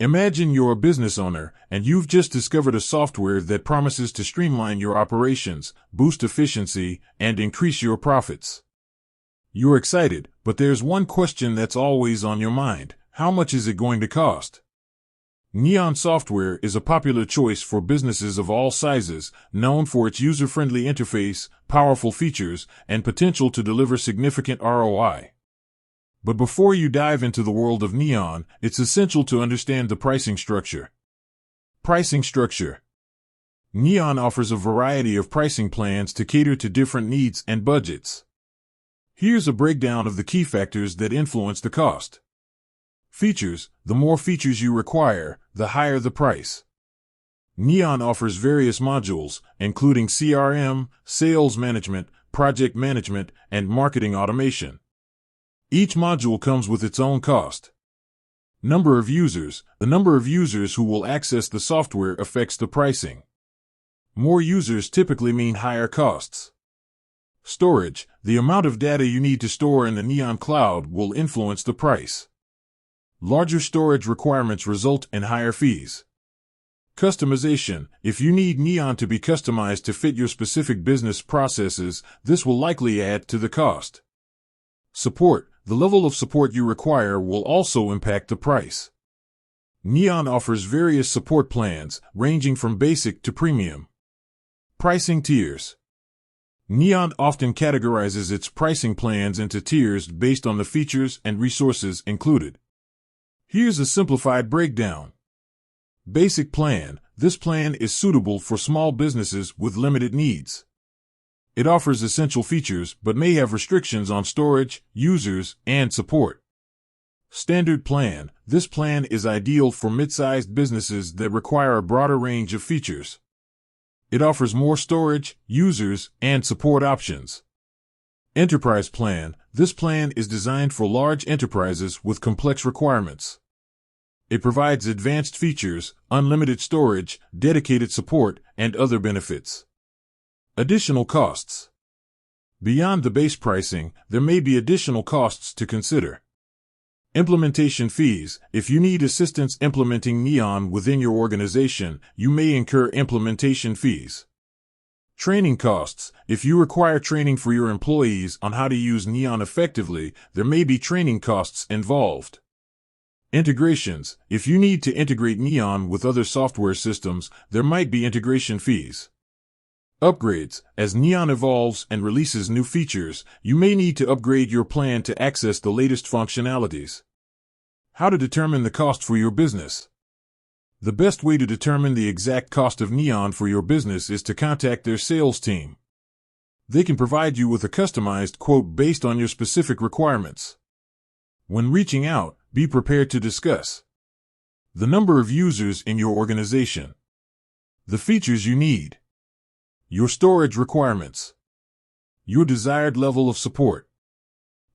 Imagine you're a business owner and you've just discovered a software that promises to streamline your operations, boost efficiency, and increase your profits. You're excited, but there's one question that's always on your mind. How much is it going to cost? Neon software is a popular choice for businesses of all sizes, known for its user-friendly interface, powerful features, and potential to deliver significant ROI. But before you dive into the world of Neon, it's essential to understand the pricing structure. Pricing structure. Neon offers a variety of pricing plans to cater to different needs and budgets. Here's a breakdown of the key factors that influence the cost. Features. The more features you require, the higher the price. Neon offers various modules, including CRM, sales management, project management, and marketing automation. Each module comes with its own cost. Number of users. The number of users who will access the software affects the pricing. More users typically mean higher costs. Storage. The amount of data you need to store in the Neon cloud will influence the price. Larger storage requirements result in higher fees. Customization. If you need Neon to be customized to fit your specific business processes, this will likely add to the cost. Support. The level of support you require will also impact the price. Neon offers various support plans, ranging from basic to premium. Pricing tiers. Neon often categorizes its pricing plans into tiers based on the features and resources included. Here's a simplified breakdown. Basic plan. This plan is suitable for small businesses with limited needs. It offers essential features but may have restrictions on storage, users, and support. Standard plan. This plan is ideal for mid-sized businesses that require a broader range of features. It offers more storage, users, and support options. Enterprise plan. This plan is designed for large enterprises with complex requirements. It provides advanced features, unlimited storage, dedicated support, and other benefits. Additional costs. Beyond the base pricing, there may be additional costs to consider. Implementation fees. If you need assistance implementing Neon within your organization, you may incur implementation fees. Training costs. If you require training for your employees on how to use Neon effectively, there may be training costs involved. Integrations. If you need to integrate Neon with other software systems, there might be integration fees. Upgrades. As Neon evolves and releases new features, you may need to upgrade your plan to access the latest functionalities. How to determine the cost for your business. The best way to determine the exact cost of Neon for your business is to contact their sales team. They can provide you with a customized quote based on your specific requirements. When reaching out, be prepared to discuss the number of users in your organization, the features you need, your storage requirements, your desired level of support.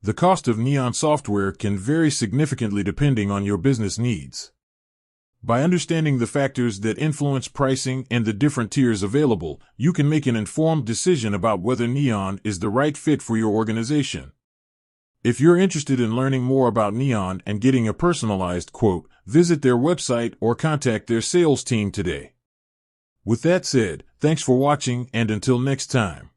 The cost of Neon software can vary significantly depending on your business needs. By understanding the factors that influence pricing and the different tiers available, you can make an informed decision about whether Neon is the right fit for your organization. If you're interested in learning more about Neon and getting a personalized quote, visit their website or contact their sales team today. With that said, thanks for watching, and until next time.